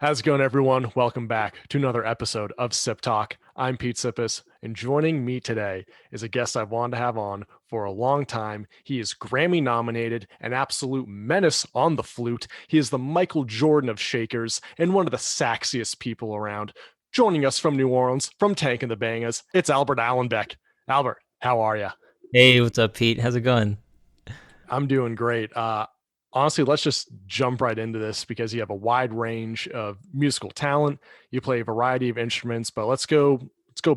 How's it going, everyone? Welcome back to another episode of Sip Talk. I'm Pete Sippis, and joining me today is a guest I've wanted to have on for a long time. He is Grammy nominated, an absolute menace on the flute. He is the Michael Jordan of Shakers and one of the sexiest people around. Joining us from New Orleans, from Tank and the Bangers, it's Albert Allenback. Albert, how are you? Hey, what's up, Pete? How's it going? I'm doing great. Honestly, let's just jump right into this because you have a wide range of musical talent. You play a variety of instruments, but let's go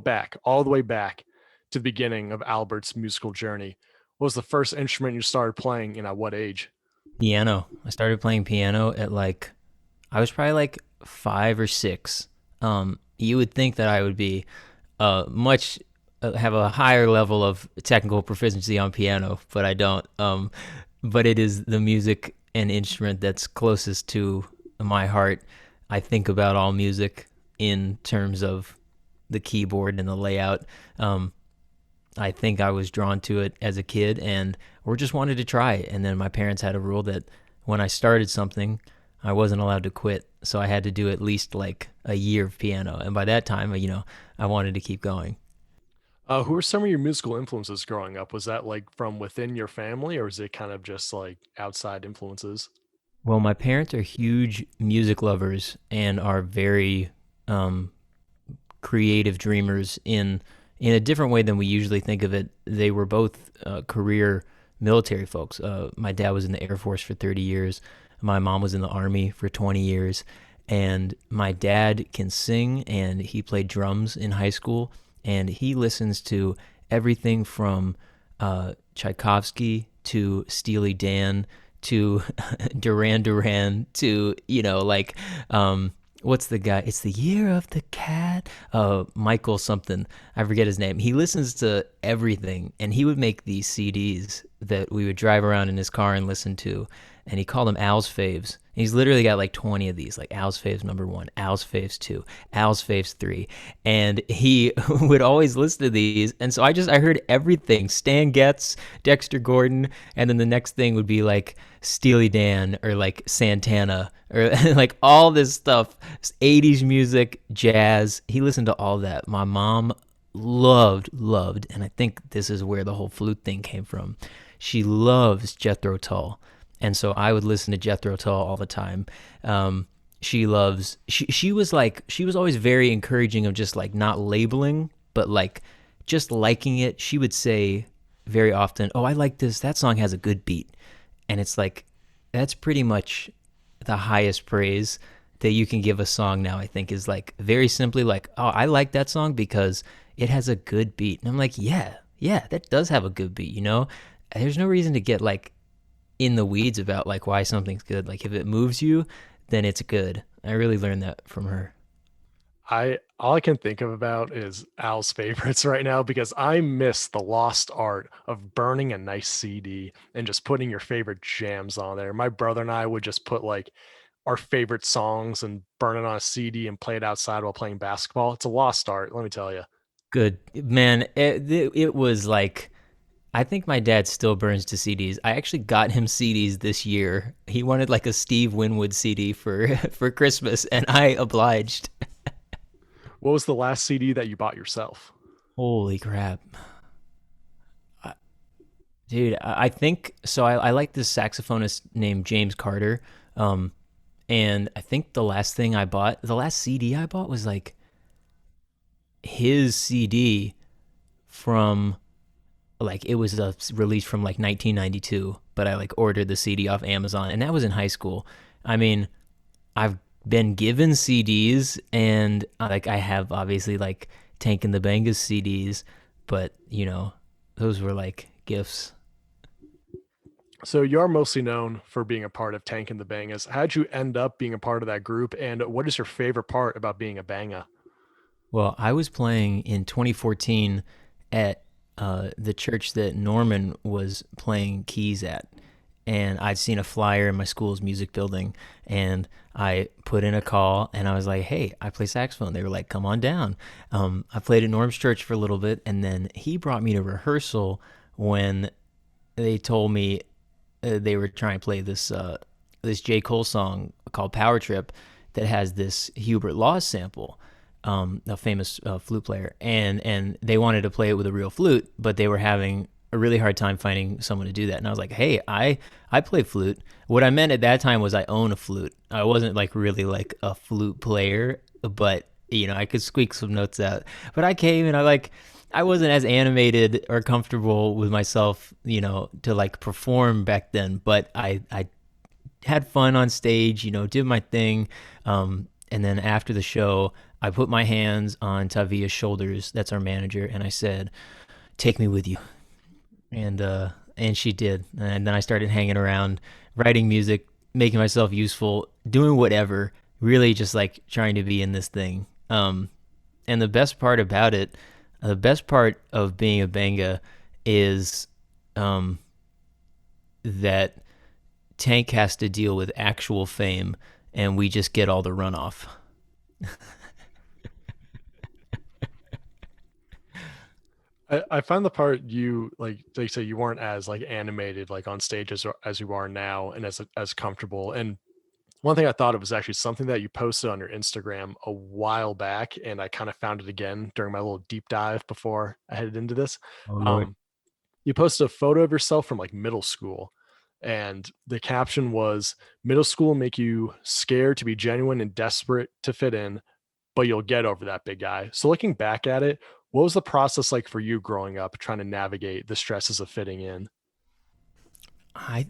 back all the way back to the beginning of Albert's musical journey. What was the first instrument you started playing and at what age? Piano. I started playing piano at I was probably like 5 or 6. You would think that I would be much have a higher level of technical proficiency on piano, but I don't. But it is the music and instrument that's closest to my heart. I think about all music in terms of the keyboard and the layout. Um, I think I was drawn to it as a kid and or just wanted to try it. And then my parents had a rule that when I started something, I wasn't allowed to quit. So I had to do at least like a year of piano. And by that time, I wanted to keep going. Who were some of your musical influences growing up? Was that like from within your family, or is it kind of just like outside influences? Well, my parents are huge music lovers and are very um, creative dreamers in a different way than we usually think of it. They were both career military folks. My dad was in the Air Force for 30 years. My mom was in the Army for 20 years. And my dad can sing and he played drums in high school. And he listens to everything from Tchaikovsky to Steely Dan to Duran Duran to, what's the guy? It's the year of the cat. Michael something. I forget his name. He listens to everything, and he would make these CDs that we would drive around in his car and listen to. And he called them Al's Faves. He's literally got like 20 of these, like Al's Faves number one, Al's Faves two, Al's Faves three. And he would always listen to these. And so I heard everything Stan Getz, Dexter Gordon. And then the next thing would be like Steely Dan or like Santana or like all this stuff, 80s music, jazz. He listened to all that. My mom loved, and I think this is where the whole flute thing came from. She loves Jethro Tull, and so I would listen to Jethro Tull all the time. She was always very encouraging of just like not labeling, but like just liking it. She would say very often, "Oh, I like this. That song has a good beat," and it's like that's pretty much the highest praise that you can give a song now. I think is like very simply like, "Oh, I like that song because it has a good beat," and I'm like, "Yeah, that does have a good beat." There's no reason to get like in the weeds about like why something's good. Like if it moves you, then it's good. I really learned that from her. I all I can think of about is Al's favorites right now because I miss the lost art of burning a nice CD and just putting your favorite jams on there. My brother and I would just put like our favorite songs and burn it on a CD and play it outside while playing basketball. It's a lost art, let me tell you. Good man. It was like I think my dad still burns to CDs. I actually got him CDs this year. He wanted like a Steve Winwood CD for for Christmas, and I obliged. What was the last CD that you bought yourself? Holy crap, dude! I think so. I like this saxophonist named James Carter, um, and I think the last CD I bought was like his CD from like it was a release from like 1992, but I like ordered the CD off Amazon, and that was in high school. I mean, I've been given CDs, and like I have obviously like Tank and the Bangas CDs, but those were like gifts. So you're mostly known for being a part of Tank and the Bangas. How'd you end up being a part of that group, and what is your favorite part about being a banga? Well, I was playing in 2014 at the church that Norman was playing keys at. And I'd seen a flyer in my school's music building, and I put in a call and I was like, "Hey, I play saxophone." They were like, "Come on down." I played at Norm's church for a little bit, and then he brought me to rehearsal when they told me they were trying to play this J Cole song called "Power Trip," that has this Hubert Laws sample, a famous flute player, and they wanted to play it with a real flute, but they were having a really hard time finding someone to do that. And I was like, hey, I play flute. What I meant at that time was I own a flute. I wasn't like really like a flute player, but I could squeak some notes out. But I came and I wasn't as animated or comfortable with myself, to like perform back then. But I had fun on stage, did my thing. And then after the show, I put my hands on Tavia's shoulders. That's our manager, and I said, "Take me with you." And she did. And then I started hanging around, writing music, making myself useful, doing whatever. Really, just like trying to be in this thing. And the best part about it, the best part of being a Benga is that Tank has to deal with actual fame, and we just get all the runoff. I find the part you like they say you weren't as like animated like on stage as you are now and as comfortable. And one thing I thought of was actually something that you posted on your Instagram a while back, and I kind of found it again during my little deep dive before I headed into this. Oh Lord. Um, you posted a photo of yourself from like middle school, and the caption was middle school make you scared to be genuine and desperate to fit in, but you'll get over that, big guy. So looking back at it, what was the process like for you growing up trying to navigate the stresses of fitting in? I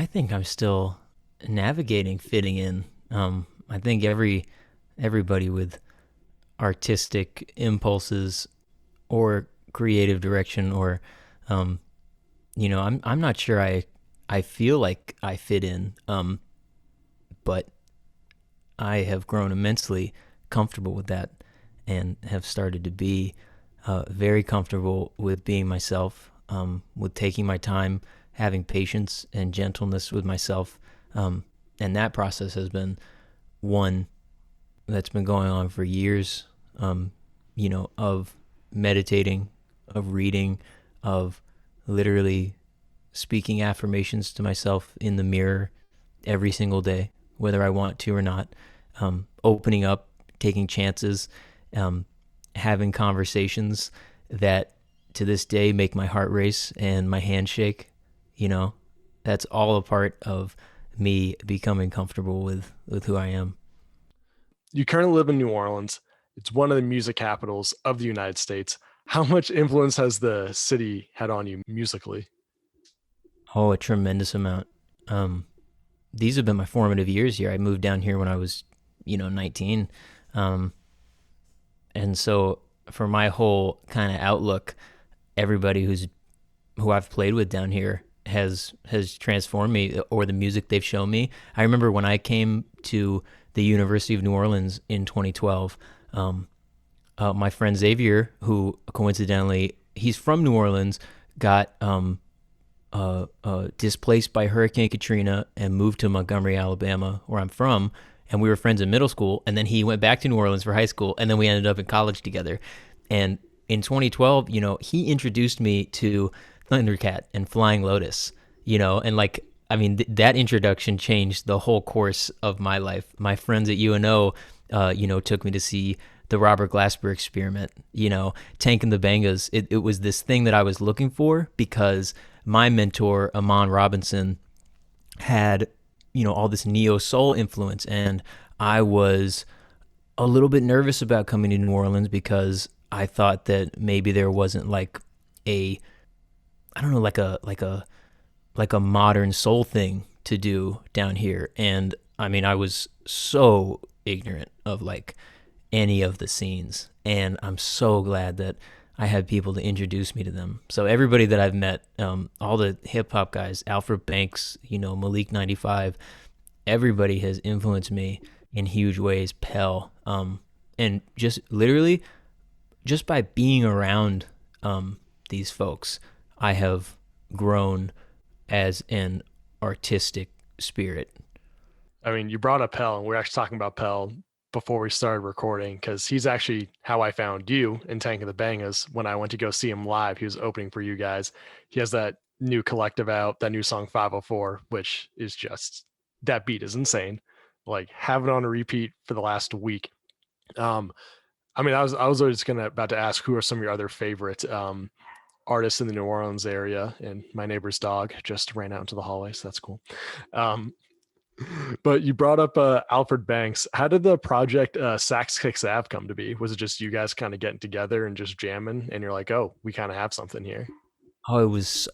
think I'm still navigating fitting in. I think everybody with artistic impulses or creative direction or I'm not sure I feel like I fit in, but I have grown immensely comfortable with that and have started to be very comfortable with being myself, with taking my time, having patience and gentleness with myself. And that process has been one that's been going on for years, of meditating, of reading, of literally speaking affirmations to myself in the mirror every single day, whether I want to or not, opening up, taking chances, um, having conversations that to this day make my heart race and my hand shake. You know, that's all a part of me becoming comfortable with who I am. You currently live in New Orleans. It's one of the music capitals of the United States. How much influence has the city had on you musically? Oh, a tremendous amount. Um, these have been my formative years here. I moved down here when I was, 19. Um, and so for my whole kind of outlook, everybody who I've played with down here has transformed me, or the music they've shown me. I remember when I came to the University of New Orleans in 2012. Um, my friend Xavier, who coincidentally he's from New Orleans, got displaced by Hurricane Katrina and moved to Montgomery, Alabama, where I'm from. And we were friends in middle school. And then he went back to New Orleans for high school. And then we ended up in college together. And in 2012, he introduced me to Thundercat and Flying Lotus, and like, I mean, that introduction changed the whole course of my life. My friends at UNO, took me to see the Robert Glasper Experiment, Tank and the Bangas. It was this thing that I was looking for because my mentor, Amon Robinson, had, all this neo soul influence. And I was a little bit nervous about coming to New Orleans because I thought that maybe there wasn't like a, I don't know, like a modern soul thing to do down here. And I mean, I was so ignorant of like any of the scenes. And I'm so glad that I had people to introduce me to them. So everybody that I've met, all the hip hop guys, Alfred Banks, Malik 95, everybody has influenced me in huge ways. Pell, and just literally, just by being around these folks, I have grown as an artistic spirit. I mean, you brought up Pell, and we are actually talking about Pell before we started recording because he's actually how I found you in Tank of the Bangas when I went to go see him live. He was opening for you guys. He has that new collective out, that new song 504, which is just that beat is insane. like have it on a repeat for the last week. Um, I mean, I was just about to ask who are some of your other favorite artists in the New Orleans area, and my neighbor's dog just ran out into the hallway, so that's cool. Um, but you brought up Alfred Banks. How did the project Sax Kicks Ave come to be? Was it just you guys kind of getting together and just jamming, and you're like, oh, we kind of have something here? Oh, it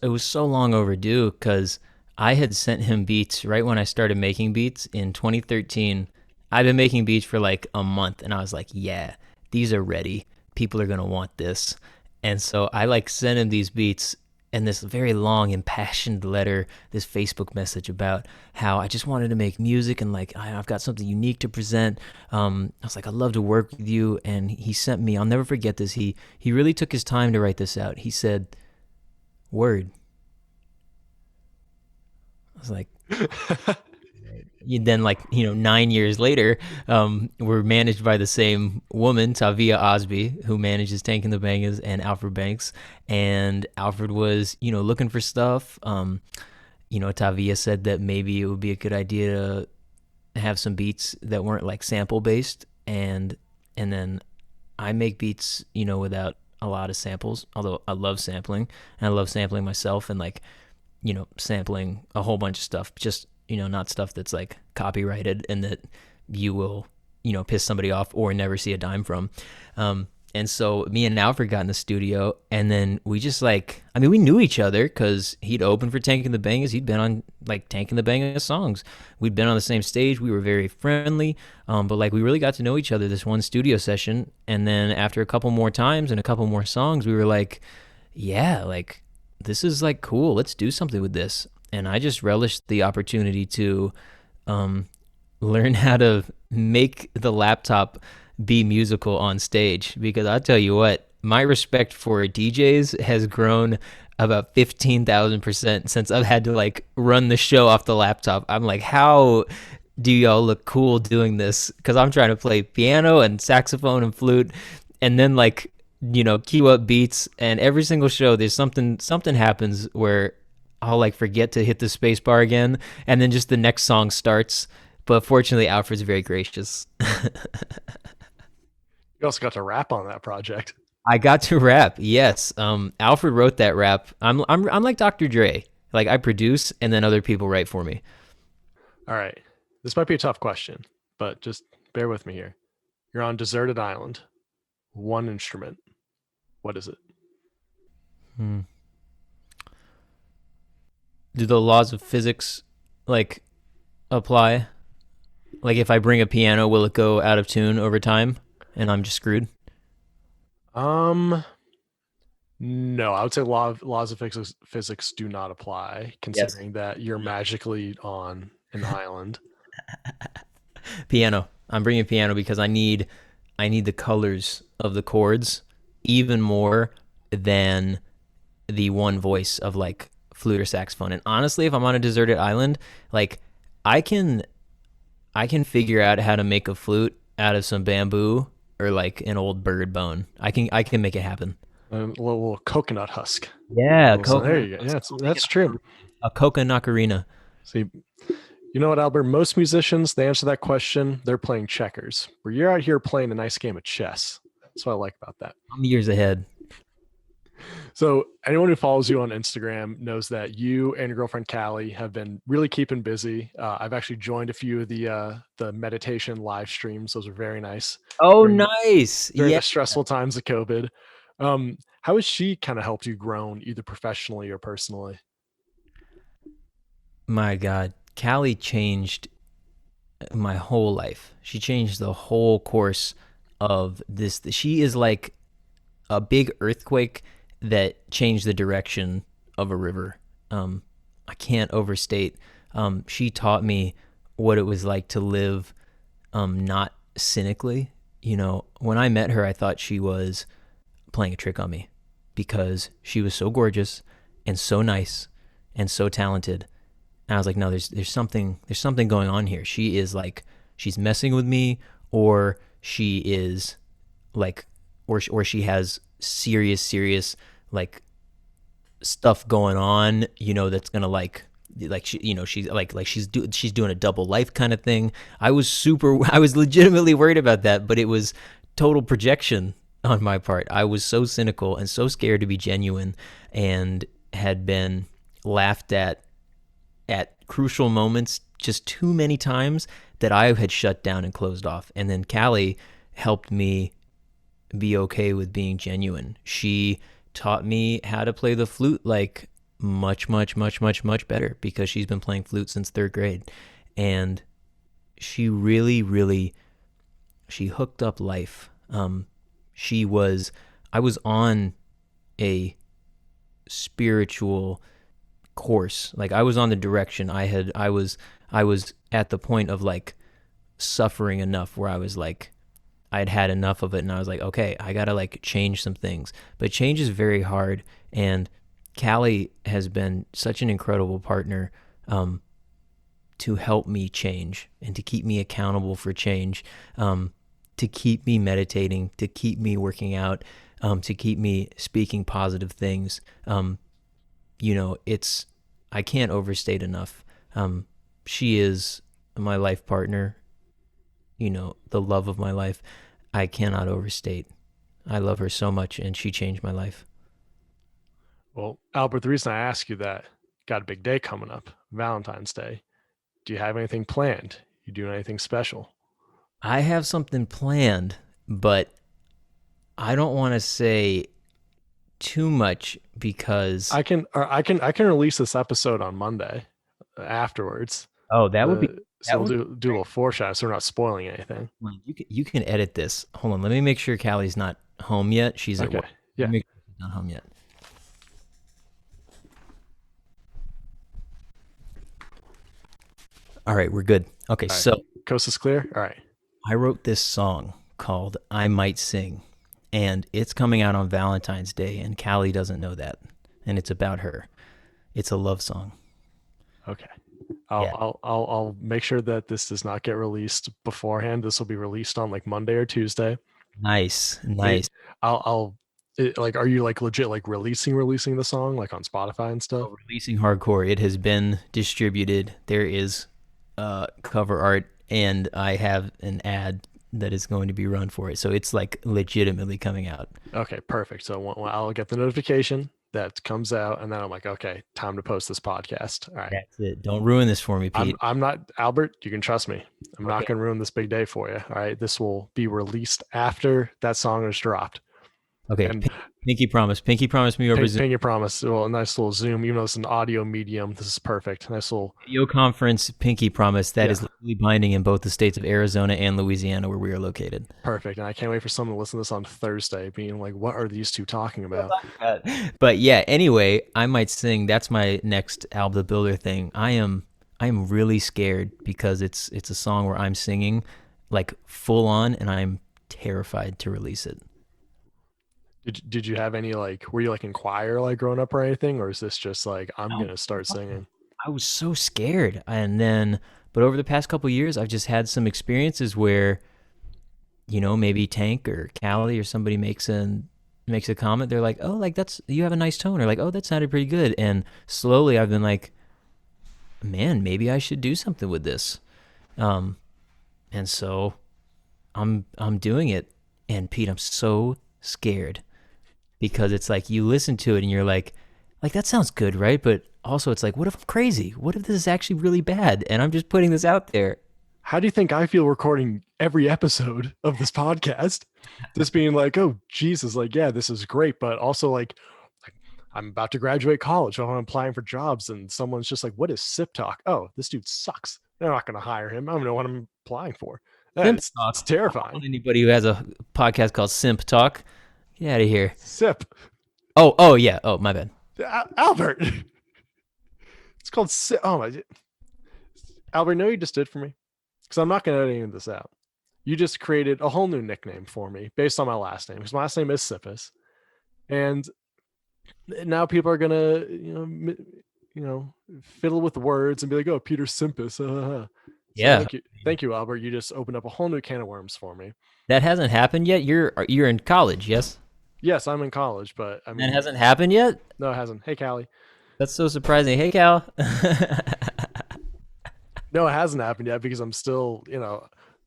was so long overdue because I had sent him beats right when I started making beats in 2013. I've been making beats for like a month, and I was like, yeah, these are ready. People are gonna want this. And so I like sent him these beats and this very long, impassioned letter, this Facebook message about how I just wanted to make music and like I've got something unique to present. I was like, I'd love to work with you. And he sent me. I'll never forget this. He really took his time to write this out. He said, "Word." I was like, then like 9 years later, we're managed by the same woman, Tavia Osby, who manages Tank and the Bangas and Alfred Banks. And Alfred was looking for stuff. Tavia said that maybe it would be a good idea to have some beats that weren't like sample based, and then I make beats without a lot of samples, although I love sampling and I love sampling myself, and like sampling a whole bunch of stuff, just, not stuff that's like copyrighted and that you will, piss somebody off or never see a dime from. And so me and Alfred got in the studio, and then we just like, I mean, we knew each other because he'd opened for Tank and the Bangas. He'd been on like Tank and the Bangas songs. We'd been on the same stage. We were very friendly. But like we really got to know each other this one studio session. And then after a couple more times and a couple more songs, we were like, yeah, like this is like cool. Let's do something with this. And I just relished the opportunity to learn how to make the laptop be musical on stage, because I'll tell you what, my respect for DJs has grown about 15,000% since I've had to like run the show off the laptop. I'm like, how do y'all look cool doing this? Because I'm trying to play piano and saxophone and flute, and then like cue up beats, and every single show there's something happens where I'll like forget to hit the space bar again, and then just the next song starts. But fortunately, Alfred's very gracious. You also got to rap on that project. I got to rap. Yes. Alfred wrote that rap. I'm like Dr. Dre. Like I produce and then other people write for me. All right, this might be a tough question, but just bear with me here. You're on deserted island, one instrument. What is it? Hmm. Do the laws of physics like apply? Like if I bring a piano, will it go out of tune over time and I'm just screwed? Um, no, I would say laws of physics do not apply, Yes. considering that you're magically on an island. Piano. I'm bringing piano because I need the colors of the chords even more than the one voice of like flute or saxophone. And honestly, if I'm on a deserted island, like I can I can figure out how to make a flute out of some bamboo or like an old bird bone. I can make it happen. A little coconut husk. Yeah, So there coconut. you go. Yeah, that's true. A coconut ocarina. See, you know what, Albert? Most musicians, they answer that question, they're playing checkers. Where you're out here playing a nice game of chess. That's what I like about that. I'm years ahead. So anyone who follows you on Instagram knows that you and your girlfriend Callie have been really keeping busy. I've actually joined a few of the meditation live streams. Those are very nice Oh, during nice. during Yeah. the stressful times of COVID. How has she kind of helped you grow either professionally or personally? My God, Callie changed my whole life. She changed the whole course of this. She is like a big earthquake that changed the direction of a river. I can't overstate. She taught me what it was like to live not cynically. When I met her, I thought she was playing a trick on me because she was so gorgeous and so nice and so talented. And I was like, no, there's something going on here. She is like, she's messing with me, or she is like, or she has serious like stuff going on, that's gonna like like she's doing a double life kind of thing. I was legitimately worried about that, but it was total projection on my part. I was so cynical and so scared to be genuine, and had been laughed at crucial moments just too many times that I had shut down and closed off. And then Callie helped me be okay with being genuine. She taught me how to play the flute like much, much, much, much, much better, because she's been playing flute since third grade. And she really, really, she hooked up life. I was on a spiritual course. Like, I was on the direction. I was at the point of like suffering enough where I was like, I'd had enough of it, and I was like, okay, I gotta like change some things. But change is very hard, and Callie has been such an incredible partner, to help me change and to keep me accountable for change, to keep me meditating, to keep me working out, to keep me speaking positive things. It's, I can't overstate enough. She is my life partner, the love of my life. I cannot overstate. I love her so much, and she changed my life. Well, Albert, the reason I ask you that, got a big day coming up, Valentine's Day. Do you have anything planned? You doing anything special? I have something planned, but I don't want to say too much because I can release this episode on Monday afterwards. oh, So that we'll would be do a great. little foreshadow, so we're not spoiling anything. You can edit this. Hold on, let me make sure Callie's not home yet. She's at Okay. work. Let Yeah. me make sure she's not home yet. All right, we're good. Okay, All right. so Coast is clear. All right. I wrote this song called "I Might Sing," and it's coming out on Valentine's Day, and Callie doesn't know that, and it's about her. It's a love song. Okay. Yeah, I'll make sure that this does not get released beforehand. This will be released on like Monday or Tuesday. nice, It, nice. like, are you like legit like releasing the song like on Spotify and stuff? Oh, releasing hardcore. It has been distributed. There is cover art, and I have an ad that is going to be run for it. So it's like legitimately coming out. Okay, perfect. So I'll get the notification that comes out, and then I'm like, okay, time to post this podcast. All right. That's it. Don't ruin this for me, Pete. I'm not Albert. You can trust me. I'm not Okay. going to ruin this big day for you. All right. This will be released after that song is dropped. Okay. And Pinky promise. Pinky promise me over Zoom. Ping your promise. Well, a nice little Zoom, even though it's an audio medium. This is perfect. Nice little, Video conference. Pinky promise. That is yeah, legally binding in both the states of Arizona and Louisiana, where we are located. perfect. And I can't wait for someone to listen to this on Thursday, being like, what are these two talking about? But yeah. Anyway, I might sing. That's my next Alb the Builder thing. I am really scared because it's a song where I'm singing like full on, and I'm terrified to release it. Did you have any like, were you like in choir like growing up or anything? Or is this just like, I'm going No, to start singing? I was so scared. And then, but over the past couple of years, I've just had some experiences where, maybe Tank or Callie or somebody makes a comment. They're like, "Oh, like that's you have a nice tone," or like, "Oh, that sounded pretty good." And slowly, I've been like, "Man, maybe I should do something with this." Um, and so I'm doing it. And Pete, I'm so scared because it's like you listen to it and you're like that sounds good, right? But also it's like, what if I'm crazy? What if this is actually really bad? And I'm just putting this out there. How do you think I feel recording every episode of this podcast? Just being like, oh, Jesus, like, yeah, this is great. But also like I'm about to graduate college. I'm applying for jobs. And someone's just like, what is SIP talk? Oh, this dude sucks. They're not going to hire him. I don't know what I'm applying for. Yeah, Simp it's talk. I don't terrifying. want anybody who has a podcast called Simp Talk. Get out of here. SIP. Oh yeah. Oh, my bad. Albert. It's called SIP. Oh, my. Albert, know what you just did for me? Because I'm not going to edit any of this out. You just created a whole new nickname for me based on my last name, because my last name is Sippus. And now people are gonna, fiddle with words and be like, "Oh, Peter Simpus." So Yeah. thank you, Albert. You just opened up a whole new can of worms for me. That hasn't happened yet. You're in college, yes? Yes, I'm in college, but I That mean, hasn't happened yet? no, it hasn't. Hey, Callie. That's so surprising. Hey, Cal. No, it hasn't happened yet because I'm still,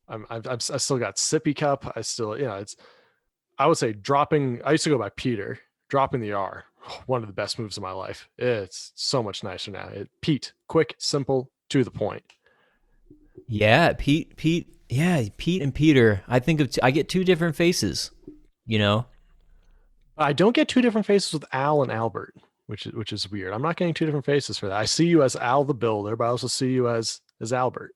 I still got sippy cup. I still, it's, I would say dropping, I used to go by Peter, dropping the R, one of the best moves of my life. It's so much nicer now. Pete, quick, simple, to the point. Yeah, Pete. Yeah, Pete and Peter. I get two different faces. You know. I don't get two different faces with Al and Albert, which is weird. I'm not getting two different faces for that. I see you as Al the Builder, but I also see you as Albert.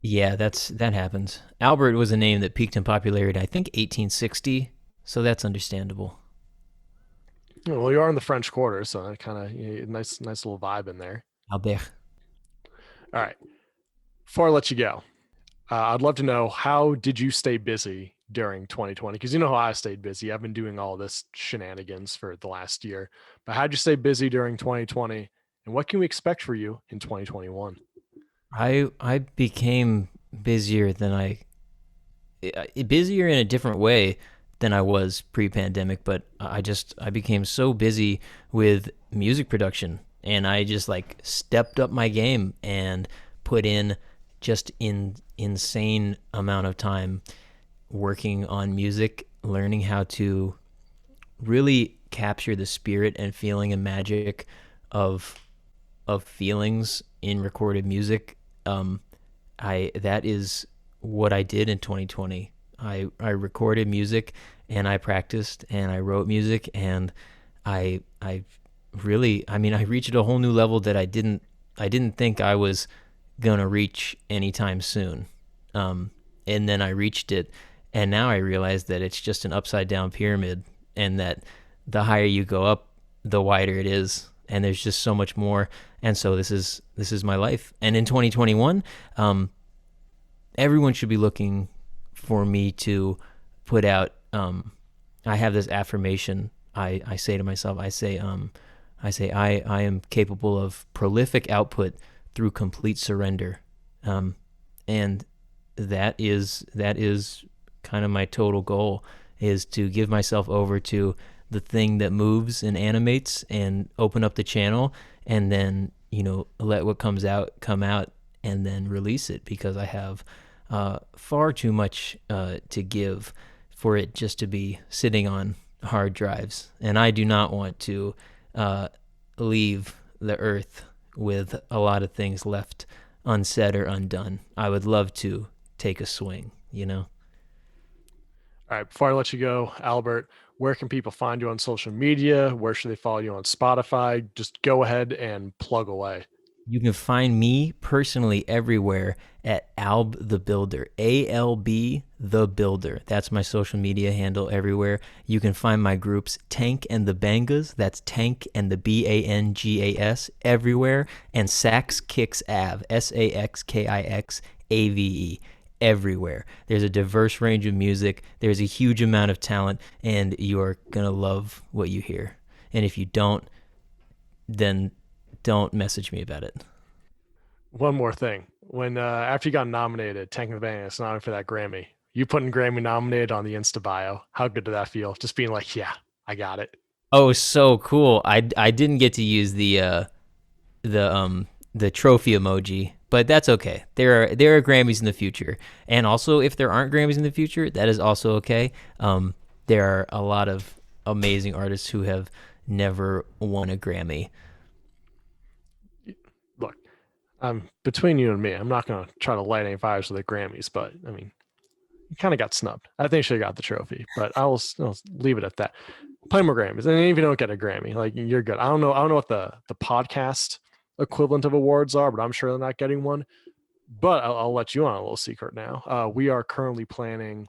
Yeah, that happens. Albert was a name that peaked in popularity, I think 1860, so that's understandable. Well, you are in the French Quarter, so that kind of nice little vibe in there. Albert. All right, before I let you go, I'd love to know, how did you stay busy during 2020? Because you know how I stayed busy. I've been doing all this shenanigans for the last year. But how'd you stay busy during 2020? And what can we expect for you in 2021? I became busier than busier in a different way than I was pre-pandemic, but I became so busy with music production, and I just like stepped up my game and put in just insane amount of time working on music, learning how to really capture the spirit and feeling and magic of feelings in recorded music. I that is what I did in 2020. I recorded music and I practiced and I wrote music, and I really, I mean, I reached a whole new level that I didn't think I was gonna reach anytime soon. And then I reached it, and now I realize that it's just an upside down pyramid, and that the higher you go up, the wider it is, and there's just so much more. And so this is my life. And in 2021, everyone should be looking for me to put out. I have this affirmation. I say to myself, I am capable of prolific output through complete surrender, and that is kind of my total goal, is to give myself over to the thing that moves and animates and open up the channel, and then let what comes out come out, and then release it, because I have far too much to give for it just to be sitting on hard drives, and I do not want to leave the earth with a lot of things left unsaid or undone. I would love to take a swing. All right, before I let you go, Albert, where can people find you on social media? Where should they follow you on Spotify? Just go ahead and plug away. You can find me personally everywhere at Alb the Builder, ALB the Builder. That's my social media handle everywhere. You can find my groups Tank and the Bangas, that's Tank and the Bangas, everywhere, and Sax Kicks Ave, SAXKIXAVE, everywhere. There's a diverse range of music, there's a huge amount of talent, and you're going to love what you hear. And if you don't, then don't message me about it. One more thing. When after you got nominated, Tank and the Band is nominated for that Grammy. You putting Grammy nominated on the Insta bio. How good did that feel? Just being like, yeah, I got it. Oh, so cool. I didn't get to use the trophy emoji, but that's okay. There are Grammys in the future, and also if there aren't Grammys in the future, that is also okay. There are a lot of amazing artists who have never won a Grammy. Look, between you and me, I'm not going to try to light any fires with the Grammys, but I mean, you kind of got snubbed. I think she got the trophy, but I'll leave it at that. Play more Grammys, and if you don't get a Grammy, like, you're good. I don't know what the podcast equivalent of awards are, but I'm sure they're not getting one. But I'll let you on a little secret now. We are currently planning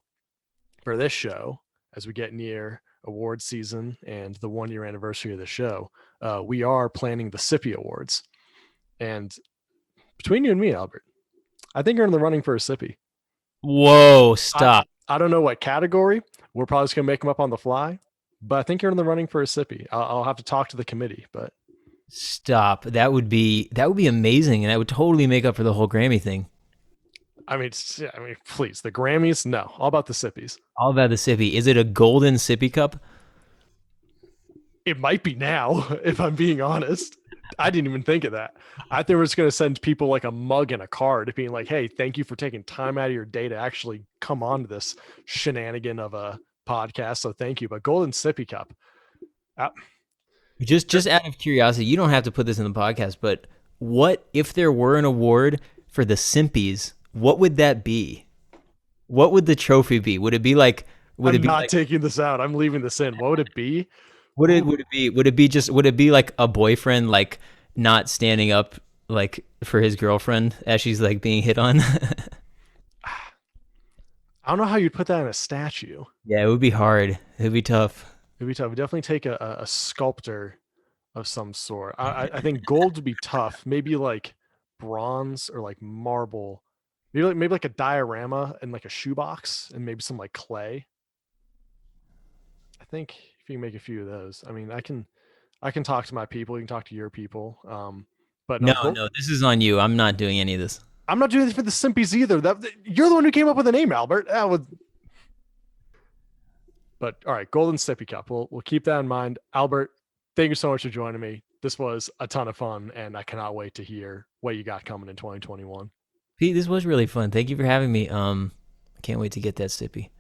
for this show, as we get near award season and the 1 year anniversary of the show. We are planning the Sippy Awards, and between you and me, Albert, I think you're in the running for a Sippy. Whoa, I stop. I don't know what category. We're probably just gonna make them up on the fly, but I think you're in the running for a Sippy. I'll have to talk to the committee, but Stop. That would be amazing, and that would totally make up for the whole Grammy thing. I mean, please, the Grammys, no, all about the Sippies. All about the sippy. Is it a golden sippy cup? It might be now, if I'm being honest. I didn't even think of that. I think we're just going to send people like a mug and a card being like, hey, thank you for taking time out of your day to actually come on to this shenanigan of a podcast. So thank you. But Golden Sippy Cup. Uh, Just out of curiosity, you don't have to put this in the podcast, but what if there were an award for the Simpies? What would that be? What would the trophy be? Would it be like? Would it I'm be not like? taking this out. I'm leaving this in. What would it be? Would Ooh, it be? Would it be just? Would it be like a boyfriend like not standing up like for his girlfriend as she's like being hit on? I don't know how you'd put that in a statue. Yeah, it would be hard. It would be tough. It'd be tough. We'd definitely take a sculptor of some sort. I think gold would be tough. Maybe like bronze or like marble. Maybe like a diorama and like a shoebox and maybe some like clay. I think if you can make a few of those, I mean, I can talk to my people. You can talk to your people. But no, No, gold. no, this is on you. I'm not doing any of this. I'm not doing this for the simpies either. You're the one who came up with the name, Albert. But all right, Golden Sippy Cup. We'll keep that in mind. Albert, thank you so much for joining me. This was a ton of fun, and I cannot wait to hear what you got coming in 2021. Pete, this was really fun. Thank you for having me. I can't wait to get that sippy.